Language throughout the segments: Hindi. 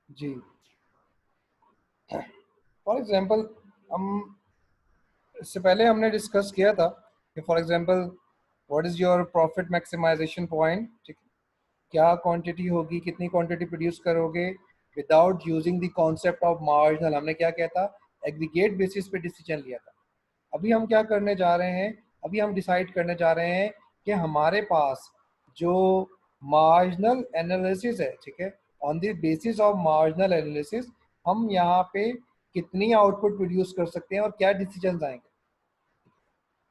जी। फॉर एग्जांपल हम इससे पहले हमने डिस्कस किया था कि for example what is your profit maximisation point, ठीक है, क्या क्वांटिटी होगी, कितनी क्वांटिटी प्रोड्यूस करोगे without using the concept of marginal. हमने क्या किया था, एग्रीगेट बेसिस पे डिसीजन लिया था। अभी हम क्या करने जा रहे हैं, अभी हम डिसाइड करने जा रहे हैं कि हमारे पास जो मार्जिनल एनालिसिस है, ठीक है, on the basis of marginal analysis हम यहाँ पे कितनी आउटपुट प्रोड्यूस कर सकते हैं और क्या डिसीजन आएंगे।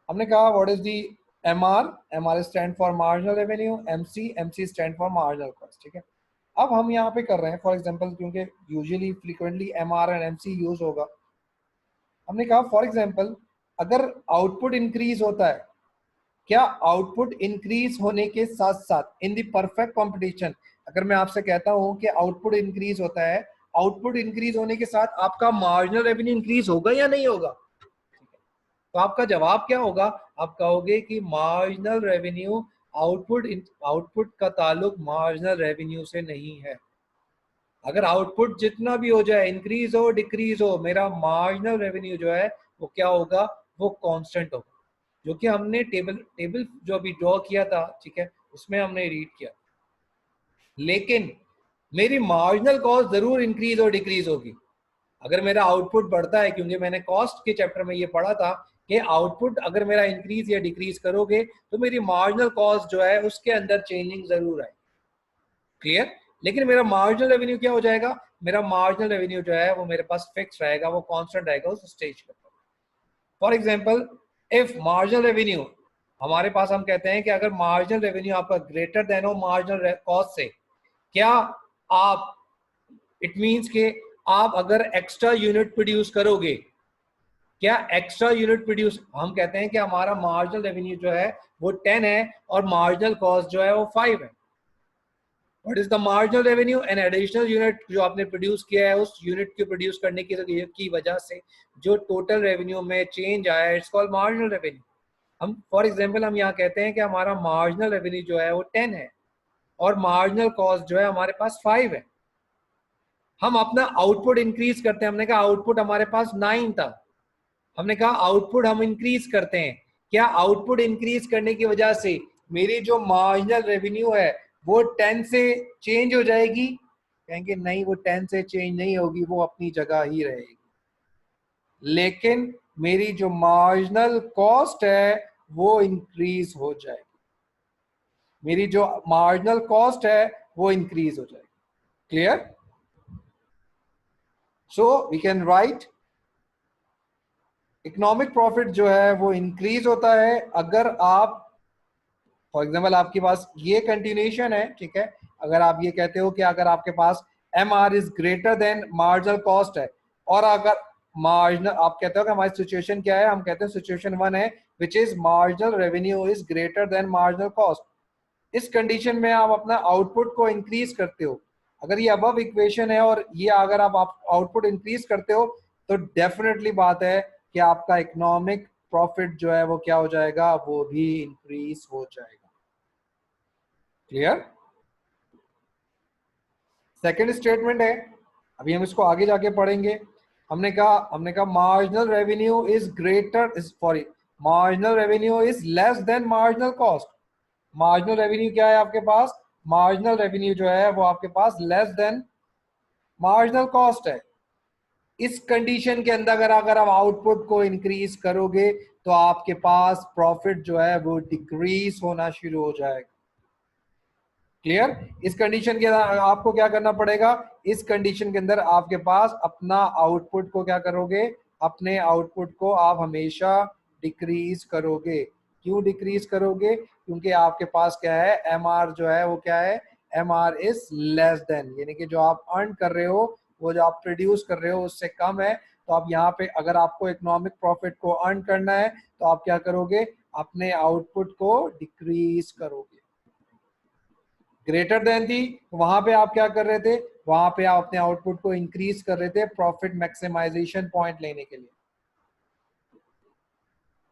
हमने कहा what is the MR, MR stand for marginal revenue, MC, MC stand for marginal cost, ठीक है। अब हम यहाँ पे कर रहे हैं फॉर एग्जांपल, क्योंकि usually frequently MR and MC use होगा। हमने कहा फॉर एग्जांपल अगर आउटपुट इंक्रीज होता है, क्या आउटपुट इंक्रीज होने के साथ साथ इन द परफेक्ट कंपटीशन, अगर मैं आपसे कहता हूं कि आउटपुट इंक्रीज होता है, आउटपुट इंक्रीज होने के साथ आपका मार्जिनल रेवेन्यू इंक्रीज होगा या नहीं होगा, तो आपका जवाब क्या होगा, आप कहोगे कि मार्जिनल रेवेन्यू, आउटपुट आउटपुट का ताल्लुक मार्जिनल रेवेन्यू से नहीं है। अगर आउटपुट जितना भी हो जाए, इंक्रीज हो डिक्रीज हो, मेरा मार्जिनल रेवेन्यू जो है वो क्या होगा, वो कांस्टेंट होगा, जो कि हमने टेबल टेबल जो अभी ड्रॉ किया था, ठीक है, उसमें हमने रीड किया। लेकिन मेरी मार्जिनल कॉस्ट जरूर इंक्रीज और डिक्रीज होगी अगर मेरा आउटपुट बढ़ता है, क्योंकि मैंने कॉस्ट के चैप्टर में ये पढ़ा था कि आउटपुट अगर मेरा इंक्रीज या डिक्रीज करोगे तो मेरी मार्जिनल कॉस्ट जो है उसके अंदर चेंजिंग जरूर आएगी। क्लियर। लेकिन मेरा मार्जिनल रेवेन्यू क्या हो जाएगा, मेरा मार्जिनल रेवेन्यू जो है वो मेरे पास फिक्स रहेगा, वो कांस्टेंट रहेगा उस स्टेज पर। For example if marginal revenue, हमारे पास हम कहते हैं कि अगर मार्जिनल रेवेन्यू आपका ग्रेटर देन हो मार्जिनल कॉस्ट से, क्या आप, इट मींस के आप अगर एक्स्ट्रा यूनिट प्रोड्यूस करोगे, क्या एक्स्ट्रा यूनिट प्रोड्यूस, हम कहते हैं कि हमारा मार्जिनल रेवेन्यू जो है वो 10 है और मार्जिनल कॉस्ट जो है वो 5 है। What is the marginal revenue, an additional unit जो आपने प्रोड्यूस किया है, उस यूनिट को प्रोड्यूस करने की वजह से जो टोटल रेवेन्यू में चेंज आया है, इट्स कॉल्ड मार्जिनल रेवेन्यू। हम फॉर एग्जांपल हम यहाँ कहते हैं कि हमारा मार्जिनल रेवेन्यू जो है वो 10 है और मार्जिनल कॉस्ट जो है हमारे पास 5 है। हम अपना आउटपुट इंक्रीज करते हैं, हमने कहा आउटपुट हमारे पास 9 था, हमने कहा आउटपुट हम इंक्रीज करते हैं, क्या आउटपुट इंक्रीज करने की वजह से मेरी जो मार्जिनल रेवेन्यू है वो 10 से चेंज हो जाएगी, कहेंगे नहीं वो 10 से चेंज नहीं होगी, वो अपनी जगह ही रहेगी। लेकिन मेरी जो मार्जिनल कॉस्ट है वो इंक्रीज हो जाएगी, मेरी जो मार्जिनल कॉस्ट है वो इंक्रीज हो जाएगी। Clear. So we can write economic profit जो है वो इंक्रीज होता है अगर आप, फॉर एग्जाम्पल आपके पास ये कंटिन्यूशन है, ठीक है, अगर आप ये कहते हो कि अगर आपके पास M R is greater than marginal cost है, और अगर मार्जिनल, आप कहते हो कि हमारी सिचुएशन क्या है, हम कहते हैं सिचुएशन 1 है which is marginal revenue is greater than marginal cost. इस कंडीशन में आप अपना आउटपुट को इंक्रीज करते हो, अगर ये अबव इक्वेशन है और ये अगर आप आउटपुट इंक्रीज करते हो तो डेफिनेटली बात है कि आपका इकोनॉमिक प्रॉफिट जो है वो क्या हो जाएगा, वो भी इंक्रीज हो जाएगा। क्लियर। सेकेंड स्टेटमेंट है, अभी हम इसको आगे जाके पढ़ेंगे। हमने कहा marginal revenue is greater, sorry, marginal revenue is less then marginal cost. Marginal revenue क्या है आपके पास, मार्जिनल रेवेन्यू जो है वो आपके पास लेस देन मार्जिनल कॉस्ट है। इस कंडीशन के अंदर अगर आप आउटपुट को इंक्रीज करोगे तो आपके पास प्रॉफिट जो है वो डिक्रीज होना शुरू हो जाएगा। क्लियर। इस कंडीशन के अंदर आपको क्या करना पड़ेगा, इस कंडीशन के अंदर आपके पास अपना आउटपुट को क्या करोगे, अपने आउटपुट को आप हमेशा डिक्रीज करोगे। क्यों डिक्रीज करोगे, क्योंकि आपके पास क्या है, एम आर जो है वो क्या है, M R is less than, यानी कि जो आप अर्न कर रहे हो, वो जो आप प्रोड्यूस कर रहे हो उससे कम है। तो आप यहाँ पे अगर आपको इकोनॉमिक प्रॉफिट को अर्न करना है तो आप क्या करोगे, अपने आउटपुट को डिक्रीज करोगे। ग्रेटर देन थी, वहां पे आप क्या कर रहे थे, वहां पे आप अपने आउटपुट को इंक्रीज कर रहे थे प्रॉफिट मैक्सिमाइजेशन पॉइंट लेने के लिए।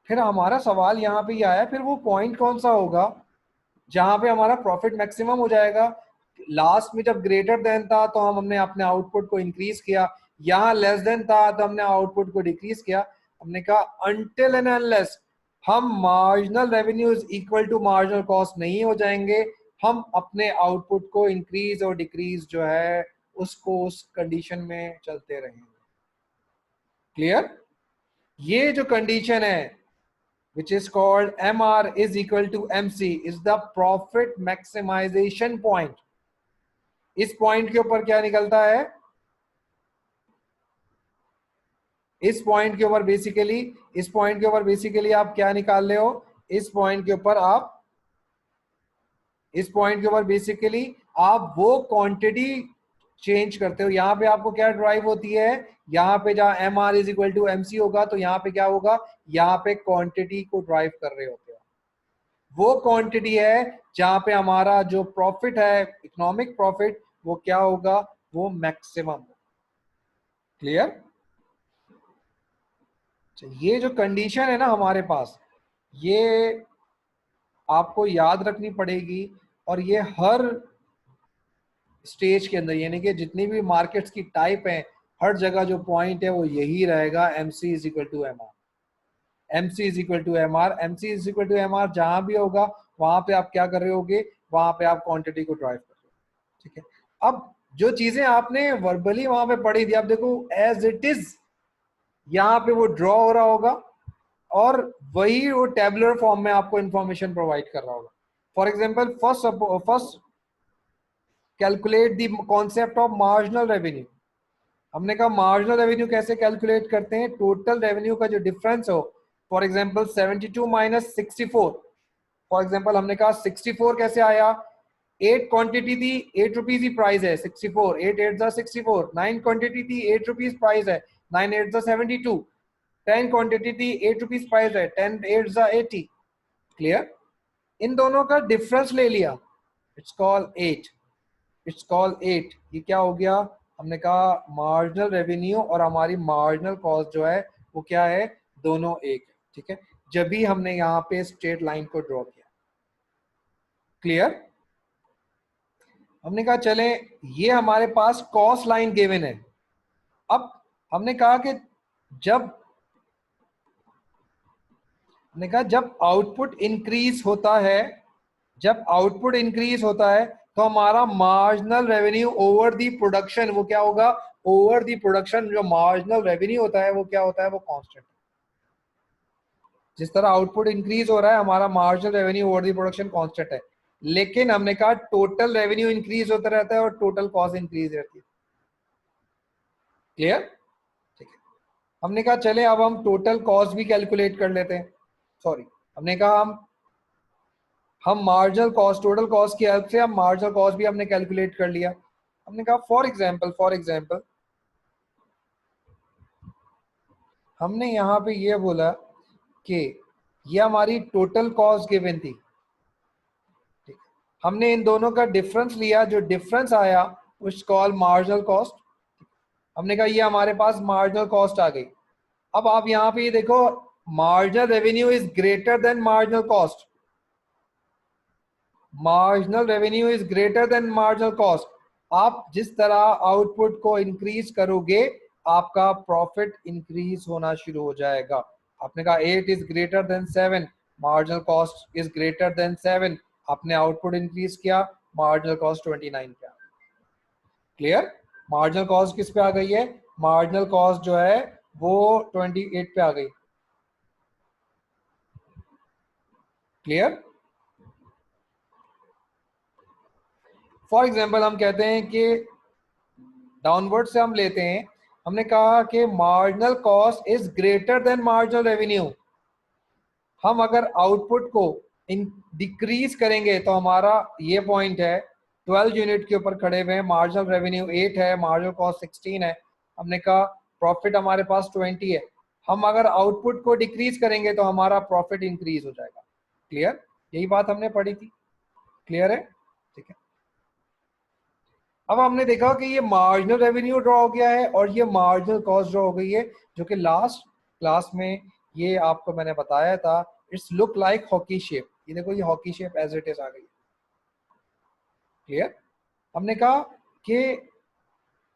फिर हमारा सवाल यहाँ पे आया, फिर वो पॉइंट कौन सा होगा जहां पे हमारा प्रॉफिट मैक्सिमम हो जाएगा। लास्ट में जब ग्रेटर देन था तो हमने अपने आउटपुट को इंक्रीज किया, यहाँ लेस देन था तो हमने आउटपुट को डिक्रीज किया। हमने कहा अनटिल एंड अनलेस हम marginal revenue is equal to marginal cost नहीं हो जाएंगे, हम अपने आउटपुट को इंक्रीज और डिक्रीज जो है उसको उस कंडीशन में चलते रहेंगे। क्लियर? ये जो कंडीशन है which is called MR is equal to MC is the profit maximization point। इस पॉइंट के ऊपर क्या निकलता है? इस पॉइंट के ऊपर बेसिकली आप क्या निकाल रहे हो? इस पॉइंट के ऊपर बेसिकली आप वो क्वांटिटी चेंज करते हो। यहाँ पे आपको क्या ड्राइव होती है? यहाँ पे जहाँ M R is equal to M C होगा तो यहाँ पे क्या होगा? यहाँ पे क्वांटिटी को ड्राइव कर रहे होते हो। वो क्वांटिटी है जहाँ पे हमारा जो प्रॉफिट है, इकोनॉमिक प्रॉफिट, वो क्या होगा? वो मैक्सिमम। क्लियर? ये जो कंडीशन है ना हमारे पास, ये आपको याद रखनी पड़ेगी और ये हर स्टेज के अंदर, यानी कि जितनी भी मार्केट्स की टाइप है, हर जगह जो पॉइंट है वो यही रहेगा, M C is equal to M R. M C is equal to M R, M C is equal to M R जहां भी होगा वहां पे आप क्या कर रहे होगे? वहां पे आप क्वांटिटी को ड्राइव कर रहे हो। ठीक है, अब जो चीजें आपने वर्बली वहां पे पढ़ी थी, आप देखो एज इट इज यहाँ पे वो ड्रॉ हो रहा होगा और वही वो टेबुलर फॉर्म में आपको इंफॉर्मेशन प्रोवाइड कर रहा होगा। For example first calculate the concept of marginal revenue. हमने कहा मार्जिनल रेवेन्यू कैसे कैलकुलेट करते हैं? टोटल रेवेन्यू का जो डिफरेंस हो, for example 72 minus 64। For example हमने कहा 64 कैसे आया? 8 क्वांटिटी थी, 8 रुपीज ही प्राइस है, 64, 8 8 जा 64। 9 क्वांटिटी थी, 8 रुपीज प्राइस है, 9 8 जा 72। 10 क्वांटिटी थी, 8 रुपीज प्राइस है, 10 8 जा 80। क्लियर? इन दोनों का डिफरेंस ले लिया, इट्स कॉल्ड 8। ये क्या हो गया? हमने कहा मार्जिनल रेवेन्यू और हमारी मार्जिनल कॉस्ट जो है वो क्या है? दोनों एक है। ठीक है, जब भी हमने यहाँ पे स्ट्रेट लाइन को ड्रॉ किया। क्लियर? हमने कहा चले ये हमारे पास कॉस्ट लाइन गिवन है। अब हमने कहा कि जब आउटपुट इंक्रीज होता है, तो हमारा marginal revenue over the production वो क्या होगा? ओवर दी प्रोडक्शन जो मार्जिनल रेवेन्यू होता है वो क्या होता है? वो कांस्टेंट। जिस तरह आउटपुट इंक्रीज हो रहा है, हमारा marginal revenue over the production constant है। लेकिन हमने कहा टोटल रेवेन्यू इंक्रीज होता रहता है और टोटल कॉस्ट इंक्रीज रहती है। क्लियर? ठीक है, हमने कहा चले अब हम टोटल कॉस्ट भी कैलकुलेट कर लेते हैं। सॉरी, हमने कहा हम मार्जिनल कॉस्ट, टोटल कॉस्ट की हेल्प से हम मार्जिनल कॉस्ट भी हमने कैलकुलेट कर लिया। हमने कहा फॉर एग्जांपल हमने यहाँ पे ये बोला कि ये हमारी टोटल कॉस्ट गिवन थी। हमने इन दोनों का डिफरेंस लिया, जो डिफरेंस आया उस कॉल मार्जिनल कॉस्ट। हमने कहा ये हमारे पास मार्जिनल कॉस्ट आ गई। अब आप यहाँ पे ये देखो, marginal revenue is greater than marginal cost. Marginal revenue is greater than marginal cost. आप जिस तरह आउटपुट को इंक्रीज करोगे, आपका प्रॉफिट इंक्रीज होना शुरू हो जाएगा। आपने कहा 8 is greater then 7, marginal cost is greater then 7। आपने आउटपुट इंक्रीज किया, मार्जिनल कॉस्ट 29 पे आ गई। क्लियर? मार्जिनल कॉस्ट किस पे आ गई है? मार्जिनल कॉस्ट जो है वो 28 पे आ गई। क्लियर? फॉर एग्जाम्पल हम कहते हैं कि डाउनवर्ड से हम लेते हैं, हमने कहा कि marginal cost is greater than marginal revenue. हम अगर आउटपुट को डिक्रीज करेंगे तो हमारा ये पॉइंट है 12 यूनिट के ऊपर खड़े हुए हैं, मार्जिनल रेवेन्यू 8 है, मार्जिनल कॉस्ट 16 है। हमने कहा प्रॉफिट हमारे पास 20 है। हम अगर आउटपुट को डिक्रीज करेंगे तो हमारा प्रॉफिट इंक्रीज हो जाएगा। क्लियर? यही बात हमने पढ़ी थी। क्लियर है? ठीक है, अब हमने देखा कि ये मार्जिनल रेवेन्यू ड्रॉ हो गया है और ये मार्जिनल कॉस्ट ड्रॉ हो गई है, जो कि लास्ट क्लास में ये आपको मैंने बताया था। It's look like hockey shape. ये देखो, ये hockey shape as it is आ गई। क्लियर? हमने कहा कि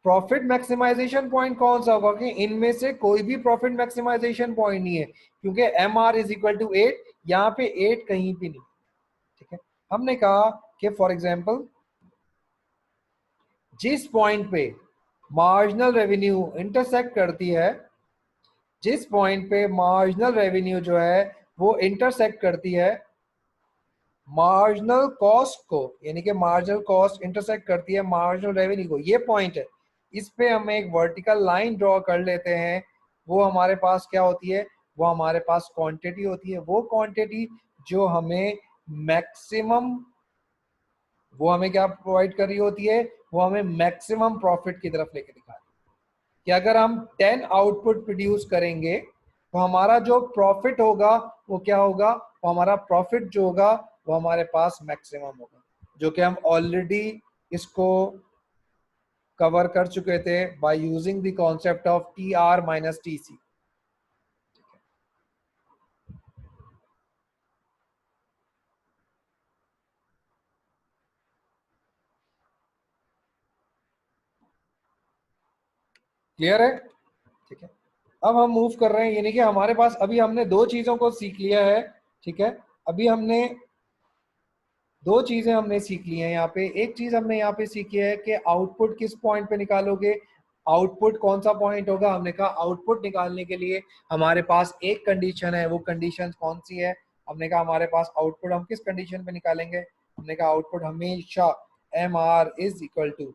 प्रॉफिट मैक्सिमाइजेशन पॉइंट कौन सा होगा, कि इनमें से कोई भी प्रॉफिट मैक्सिमाइजेशन पॉइंट नहीं है, क्योंकि M R is equal to 8, यहाँ पे 8 कहीं भी नहीं। ठीक है, हमने कहा कि फॉर एग्जांपल जिस पॉइंट पे मार्जिनल रेवेन्यू इंटरसेक्ट करती है, जिस पॉइंट पे मार्जिनल रेवेन्यू जो है वो इंटरसेक्ट करती है मार्जिनल कॉस्ट को, यानी कि मार्जिनल कॉस्ट इंटरसेक्ट करती है मार्जिनल रेवेन्यू को, ये पॉइंट है, इस पे हम एक वर्टिकल लाइन ड्रॉ कर लेते हैं। वो हमारे पास क्या होती है, वो हमारे पास क्वांटिटी होती है, वो क्वांटिटी जो हमें मैक्सिमम, वो हमें क्या प्रोवाइड कर रही होती है, वो हमें मैक्सिमम प्रॉफिट की तरफ लेके दिखा रही है कि अगर हम 10 आउटपुट प्रोड्यूस करेंगे तो हमारा जो प्रॉफिट होगा वो क्या होगा, वो हमारा प्रॉफिट जो होगा वो हमारे पास मैक्सिमम होगा, जो कि हम ऑलरेडी इसको कवर कर चुके थे by using the concept of T R minus T C. Clear है? ठीक है, अब हम मूव कर रहे हैं, यानी कि हमारे पास अभी हमने दो चीजों को सीख लिया है। ठीक है, अभी हमने दो चीजें हमने सीख ली हैं यहाँ पे। एक चीज हमने यहाँ पे सीखी है कि आउटपुट किस पॉइंट पे निकालोगे, आउटपुट कौन सा पॉइंट होगा। हमने कहा आउटपुट निकालने के लिए हमारे पास एक कंडीशन है, वो कंडीशन कौन सी है, हमने कहा हमारे पास आउटपुट हम किस कंडीशन पे निकालेंगे, हमने कहा आउटपुट हमेशा M R is equal to,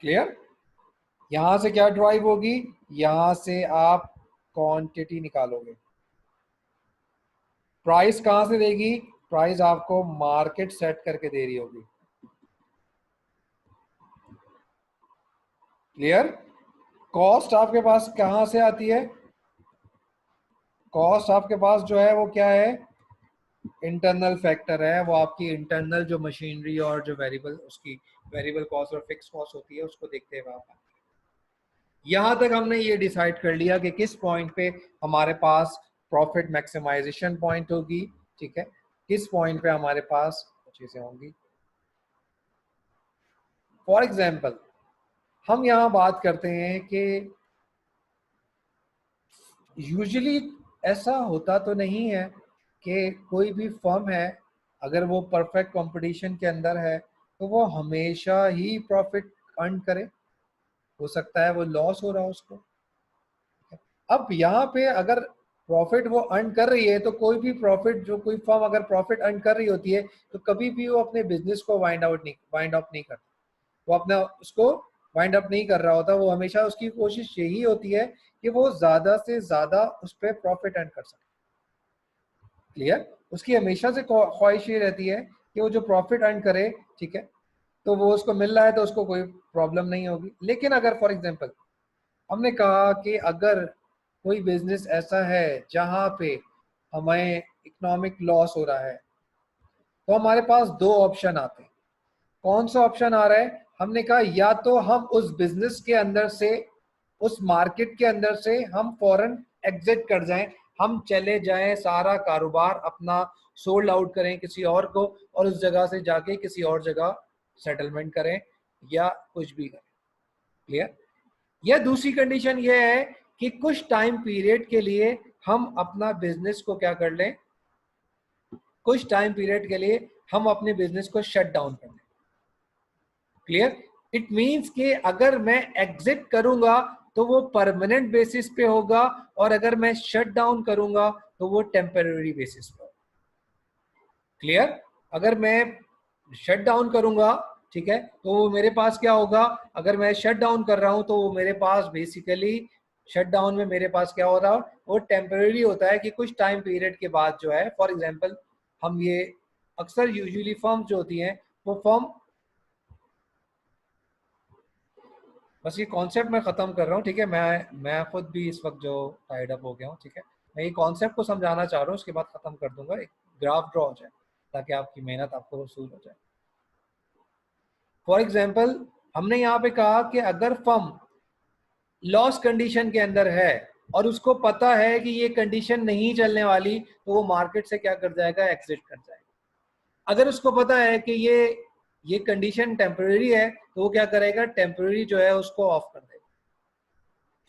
clear, यहां से क्या ड्राइव होगी, यहां से आप क्वांटिटी निकालोगे। प्राइस कहां से देगी, प्राइस आपको मार्केट सेट करके दे रही होगी। क्लियर, कॉस्ट आपके पास कहां से आती है, कॉस्ट आपके पास जो है वो क्या है, इंटरनल फैक्टर है, वो आपकी इंटरनल जो मशीनरी और जो वेरिएबल, उसकी वेरिएबल कॉस्ट और फिक्स कॉस्ट होती है उसको देखते हुए आप, यहां तक हमने ये डिसाइड कर लिया कि किस पॉइंट पे हमारे पास प्रॉफिट मैक्सिमाइजेशन पॉइंट होगी। ठीक है, किस पॉइंट पे हमारे पास चीजें होंगी। फॉर एग्जाम्पल हम यहाँ बात करते हैं कि यूजुअली ऐसा होता तो नहीं है कि कोई भी फर्म है अगर वो परफेक्ट कंपटीशन के अंदर है तो वो हमेशा ही प्रॉफिट अर्न करे, हो सकता है वो लॉस हो रहा हो उसको। अब यहाँ पे अगर प्रॉफिट वो अर्न कर रही है तो कोई भी प्रॉफिट, जो कोई फर्म अगर प्रॉफिट अर्न कर रही होती है तो कभी भी वो अपने बिजनेस को वाइंड अप नहीं करता, वो अपना उसको वाइंड अप नहीं कर रहा होता, वो हमेशा उसकी कोशिश यही होती है कि वो ज्यादा से ज्यादा उस पर प्रॉफिट अर्न कर सके। क्लियर, उसकी हमेशा से ख्वाहिश ये रहती है कि वो जो प्रॉफिट अर्न करे, ठीक है, तो वो उसको मिल रहा है तो उसको कोई प्रॉब्लम नहीं होगी। लेकिन अगर फॉर एग्जांपल हमने कहा कि अगर कोई बिजनेस ऐसा है जहां पे हमें इकोनॉमिक लॉस हो रहा है तो हमारे पास दो ऑप्शन आते हैं। कौन सा ऑप्शन आ रहा है, हमने कहा या तो हम उस बिजनेस के अंदर से, उस मार्केट के अंदर से हम फौरन एग्जिट कर जाएं, हम चले जाएं, सारा कारोबार अपना सोल्ड आउट करें किसी और को और उस जगह से जाके किसी और जगह सेटलमेंट करें या कुछ भी करें। क्लियर, या दूसरी कंडीशन ये है कि कुछ टाइम पीरियड के लिए हम अपना बिजनेस को क्या कर लें, कुछ टाइम पीरियड के लिए हम अपने बिजनेस को शट डाउन कर लें। क्लियर, इट मींस कि अगर मैं एग्जिट करूंगा तो वो परमानेंट बेसिस पे होगा और अगर मैं शट डाउन करूंगा तो वो टेम्पररी बेसिस पे होगा। क्लियर, अगर मैं शट डाउन करूंगा, ठीक है, तो मेरे पास क्या होगा, अगर मैं शट डाउन कर रहा हूं तो मेरे पास बेसिकली शट डाउन में मेरे पास क्या हो रहा है, वो टेम्पररी होता है कि कुछ टाइम पीरियड के बाद जो है, फॉर एग्जांपल हम ये अक्सर यूजुअली फर्म जो होती हैं वो फर्म, बस ये कॉन्सेप्ट मैं खत्म कर रहा हूँ। ठीक है, मैं खुद भी इस वक्त जो टाइड अप हो गया हूँ। ठीक है, मैं ये कॉन्सेप्ट को समझाना चाह रहा हूँ, उसके बाद खत्म कर दूंगा, एक ग्राफ ड्रॉ हो जाए ताकि आपकी मेहनत आपको वसूल हो जाए। फॉर एग्जाम्पल हमने यहाँ पे कहा कि अगर फर्म लॉस कंडीशन के अंदर है और उसको पता है कि ये कंडीशन नहीं चलने वाली, तो वो मार्केट से क्या कर जाएगा, एग्जिट कर जाएगा। अगर उसको पता है कि ये कंडीशन टेम्पररी है, तो वो क्या करेगा, टेम्पररी जो है उसको ऑफ कर देगा।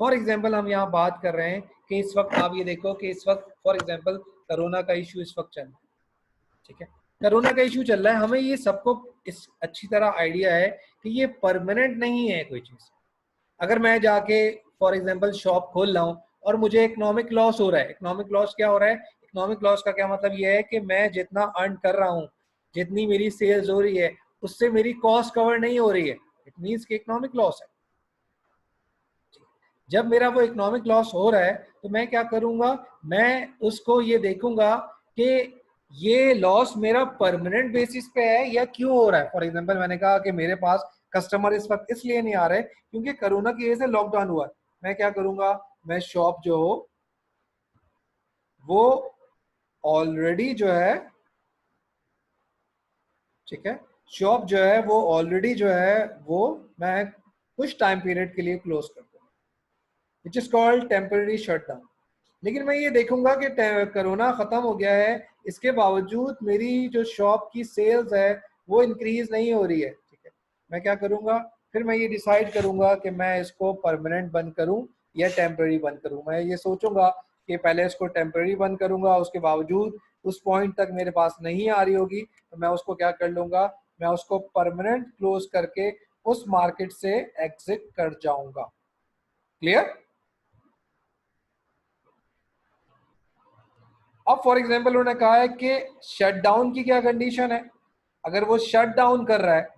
फॉर एग्जाम्पल हम यहाँ बात कर रहे हैं कि इस वक्त आप ये देखो कि इस वक्त फॉर एग्जाम्पल कोरोना का इशू इस वक्त चल रहा है, ठीक है, कोरोना का इशू चल रहा है, हमें ये सबको इस अच्छी तरह आइडिया है कि ये परमानेंट नहीं है कोई चीज। अगर मैं जाके फॉर एग्जाम्पल शॉप खोल रहा हूँ और मुझे इकोनॉमिक लॉस हो रहा है, इकोनॉमिक लॉस क्या हो रहा है, इकोनॉमिक लॉस का क्या मतलब ये है कि मैं जितना अर्न कर रहा हूँ, जितनी मेरी सेल्स हो रही है, उससे मेरी कॉस्ट कवर नहीं हो रही है, इट मीन्स कि इकोनॉमिक लॉस है। जब मेरा वो इकोनॉमिक लॉस हो रहा है, तो मैं क्या करूंगा, मैं उसको ये देखूंगा कि ये लॉस मेरा परमानेंट बेसिस पे है या क्यों हो रहा है। फॉर एग्जांपल मैंने कहा कि मेरे पास कस्टमर इस वक्त इसलिए नहीं आ रहे क्योंकि कोरोना की वजह से लॉकडाउन हुआ है। मैं क्या करूंगा, मैं शॉप जो हो वो ऑलरेडी जो है, ठीक है, शॉप जो है वो ऑलरेडी जो है वो मैं कुछ टाइम पीरियड के लिए क्लोज कर दूंगा, which is called temporary shutdown. लेकिन मैं ये देखूंगा कि कोरोना खत्म हो गया है, इसके बावजूद मेरी जो शॉप की सेल्स है वो इंक्रीज नहीं हो रही है, ठीक है, मैं क्या करूंगा, फिर मैं ये डिसाइड करूंगा कि मैं इसको परमानेंट बंद करूं या टेम्पररी बंद करूं। मैं ये सोचूंगा कि पहले इसको टेम्पररी बंद करूंगा, उसके बावजूद उस पॉइंट तक मेरे पास नहीं आ रही होगी तो मैं उसको क्या कर लूंगा, मैं उसको परमानेंट क्लोज करके उस मार्केट से एग्जिट कर जाऊंगा। क्लियर? अब फॉर एग्जाम्पल उन्होंने कहा है कि शटडाउन की क्या कंडीशन है, अगर वो शट डाउन कर रहा है,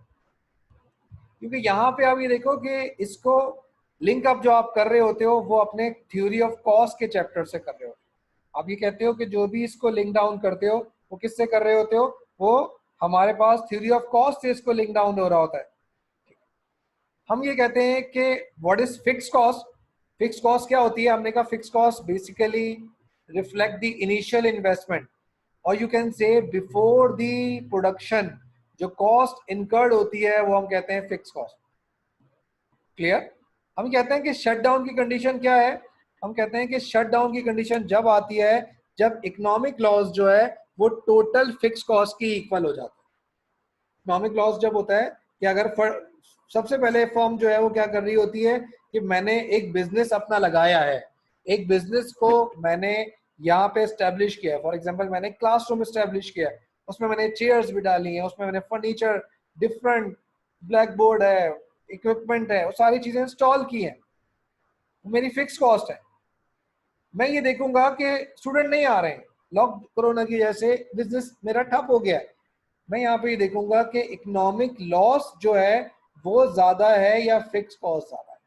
क्योंकि यहाँ पे आप ये देखो कि इसको लिंक अप जो आप कर रहे होते हो वो अपने थ्योरी ऑफ कॉस्ट के चैप्टर से कर रहे हो। आप ये कहते हो कि जो भी इसको लिंक डाउन करते हो वो किससे कर रहे होते हो, वो हमारे पास थ्योरी ऑफ कॉस्ट से इसको लिंक डाउन हो रहा होता है। हम ये कहते हैं कि what is fix cost. Fix cost क्या होती है, हमने कहा fix cost basically reflect the initial investment, और you can say before the production जो कॉस्ट इनकर्ड होती है वो हम कहते हैं फिक्स कॉस्ट। क्लियर? हम कहते हैं कि शट डाउन की कंडीशन क्या है, हम कहते हैं कि शट डाउन की कंडीशन जब आती है जब इकोनॉमिक लॉस जो है वो टोटल फिक्स कॉस्ट की इक्वल हो जाता है। इकोनॉमिक लॉस जब होता है कि अगर सबसे पहले फर्म जो है वो क्या कर रही होती है कि मैंने एक बिजनेस अपना लगाया है, एक बिजनेस को मैंने यहाँ पे स्टैब्लिश किया है, फॉर एग्जांपल मैंने क्लासरूम स्टैब्लिश किया है, उसमें मैंने चेयर्स भी डाली हैं, उसमें मैंने फर्नीचर, डिफरेंट ब्लैक बोर्ड है, इक्विपमेंट है, वो सारी चीजें इंस्टॉल की हैं, मेरी फिक्स कॉस्ट है। मैं ये देखूंगा कि स्टूडेंट नहीं आ रहे हैं, लॉक कोरोना की वजह से बिजनेस मेरा ठप हो गया है, मैं यहाँ पे ये देखूंगा कि इकोनॉमिक लॉस जो है वो ज्यादा है या फिक्स कॉस्ट ज्यादा है।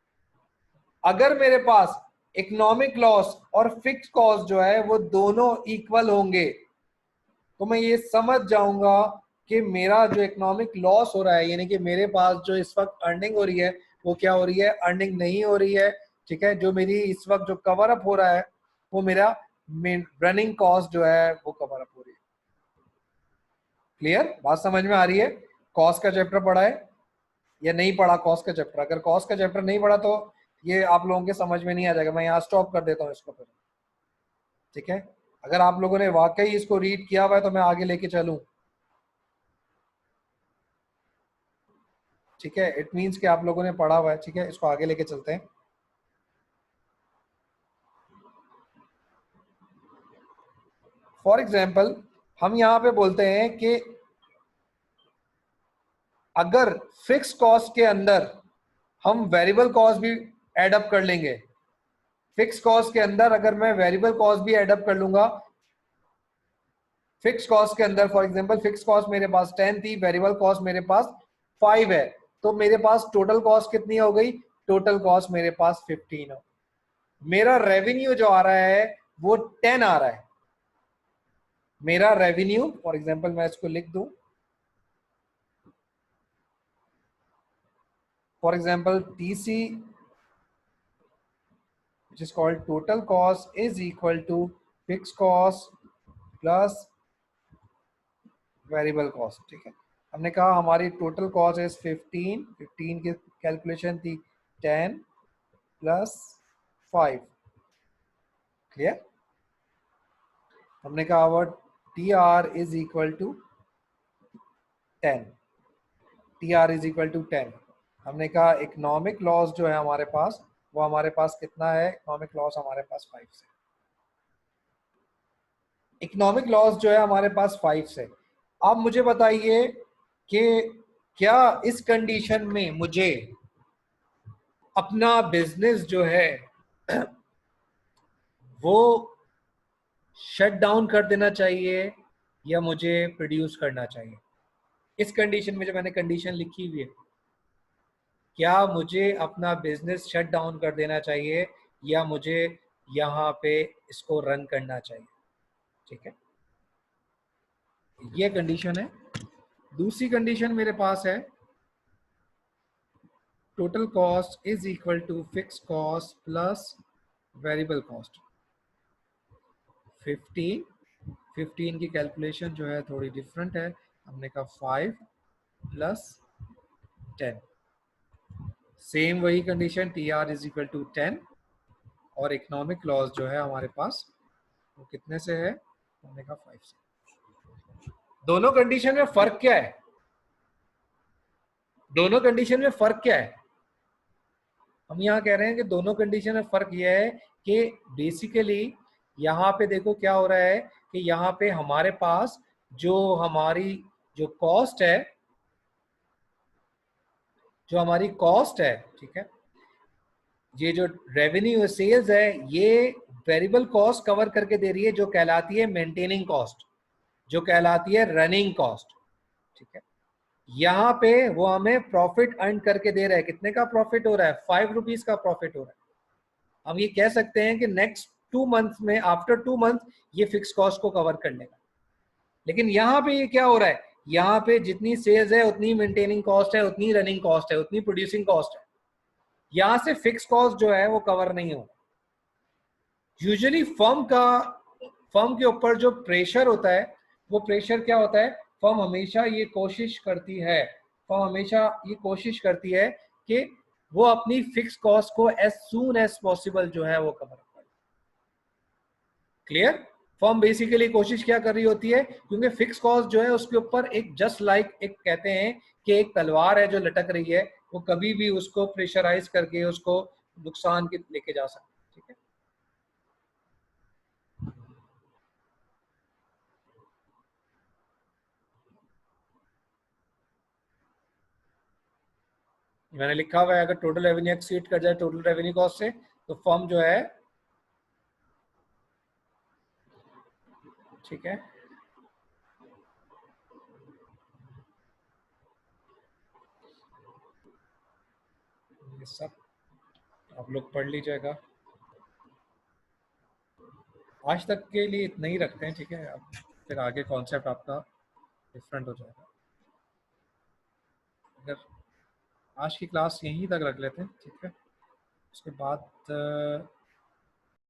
अगर मेरे पास इकोनॉमिक लॉस और फिक्स कॉस्ट जो है वो दोनों इक्वल होंगे तो मैं ये समझ जाऊंगा कि मेरा जो इकोनॉमिक लॉस हो रहा है, यानी कि मेरे पास जो इस वक्त अर्निंग हो रही है वो क्या हो रही है, अर्निंग नहीं हो रही है, ठीक है, जो मेरी इस वक्त जो कवर अप हो रहा है वो मेरा रनिंग कॉस्ट जो है वो कवर अप हो रही है। क्लियर? बात समझ में आ रही है? कॉस्ट का चैप्टर पढ़ा है या नहीं पढ़ा? कॉस्ट का चैप्टर, अगर कॉस्ट का चैप्टर नहीं पढ़ा तो ये आप लोगों के समझ में नहीं आ जाएगा, मैं यहाँ स्टॉप कर देता हूँ इसको फिर, ठीक है। अगर आप लोगों ने वाकई इसको रीड किया हुआ है तो मैं आगे लेके चलूँ, ठीक है, इट मीन्स कि आप लोगों ने पढ़ा हुआ है, ठीक है, इसको आगे लेके चलते हैं। फॉर एग्जाम्पल हम यहाँ पे बोलते हैं कि अगर फिक्स कॉस्ट के अंदर हम वेरिएबल कॉस्ट भी एडअप कर लेंगे, फिक्स कॉस्ट के अंदर अगर मैं वेरिएबल कॉस्ट भी एडअप कर लूंगा, फिक्स कॉस्ट के अंदर फॉर एग्जांपल फिक्स कॉस्ट मेरे पास 10 थी, वेरिएबल कॉस्ट मेरे पास 5 है, तो मेरे पास टोटल कॉस्ट कितनी हो गई, टोटल कॉस्ट मेरे पास 15 हो। मेरा रेवेन्यू जो आ रहा है वो 10 आ रहा है, मेरा रेवेन्यू फॉर एग्जांपल मैं इसको लिख दूं, for example TC which is called total cost is equal to fixed cost plus variable cost, ठीक है। हमने कहा हमारी टोटल कॉस्ट इज 15, 15 की कैलकुलेशन थी 10 प्लस 5, क्लियर? हमने कहा our T R is equal to 10, T R is equal to 10। हमने कहा इकोनॉमिक लॉस जो है हमारे पास, वो हमारे पास कितना है? इकोनॉमिक लॉस हमारे पास 5 से, इकोनॉमिक लॉस जो है हमारे पास 5 से। अब मुझे बताइए कि क्या इस कंडीशन में मुझे अपना बिजनेस जो है वो शट डाउन कर देना चाहिए या मुझे प्रोड्यूस करना चाहिए? इस कंडीशन में जो मैंने कंडीशन लिखी हुई है, क्या मुझे अपना बिजनेस शट डाउन कर देना चाहिए या मुझे यहाँ पे इसको रन करना चाहिए? ठीक है, ये कंडीशन है। दूसरी कंडीशन मेरे पास है total cost is equal to fix cost plus variable cost. 15 की कैलकुलेशन जो है थोड़ी डिफरेंट है। हमने कहा 5 प्लस 10, सेम वही condition, T R is equal to 10 और इकोनॉमिक लॉस जो है हमारे पास वो कितने से है? हमने कहा 5 से। दोनों कंडीशन में फर्क क्या है? दोनों कंडीशन में फर्क क्या है? हम यहाँ कह रहे हैं कि दोनों कंडीशन में फर्क यह है कि बेसिकली यहाँ पे देखो क्या हो रहा है कि यहाँ पे हमारे पास जो हमारी जो कॉस्ट है, जो हमारी कॉस्ट है, ठीक है, ये जो रेवेन्यू सेल्स है ये वेरिएबल कॉस्ट कवर करके दे रही है जो कहलाती है मेंटेनिंग कॉस्ट, जो कहलाती है रनिंग कॉस्ट। ठीक है, यहाँ पे वो हमें प्रॉफिट अर्न करके दे रहा है। कितने का प्रॉफिट हो रहा है? 5 रुपीज का प्रॉफिट हो रहा है। हम ये कह सकते हैं कि नेक्स्ट 2 मंथ्स में, आफ्टर 2 मंथ ये फिक्स कॉस्ट को कवर कर लेगा। लेकिन यहाँ पे ये क्या हो रहा है? यहाँ पे जितनी सेल्स है उतनी मेंटेनिंग कॉस्ट है, उतनी रनिंग कॉस्ट है, उतनी प्रोड्यूसिंग कॉस्ट है। यहाँ से फिक्स कॉस्ट जो है वो कवर नहीं होगा। यूजुअली फर्म के ऊपर जो प्रेशर होता है वो प्रेशर क्या होता है? फर्म हमेशा ये कोशिश करती है, फर्म हमेशा ये कोशिश करती है कि वो अपनी फिक्स कॉस्ट को एज सून एज पॉसिबल जो है वो कवर करे। क्लियर? फर्म बेसिकली कोशिश क्या कर रही होती है, क्योंकि फिक्स कॉस्ट जो है उसके ऊपर एक जस्ट लाइक एक कहते हैं कि एक तलवार है जो लटक रही है, वो कभी भी उसको प्रेशराइज करके उसको नुकसान के लेके जा सकते। ठीक है, मैंने लिखा हुआ है अगर टोटल रेवेन्यू एक्सीड कर जाए टोटल रेवेन्यू कॉस्ट से तो फर्म जो है, ठीक है, ये सब आप लोग पढ़ लीजिएगा। आज तक के लिए इतना ही रखते हैं, ठीक है, अब फिर आगे कॉन्सेप्ट आपका डिफरेंट हो जाएगा। अगर आज की क्लास यहीं तक रख लेते हैं, ठीक है, उसके बाद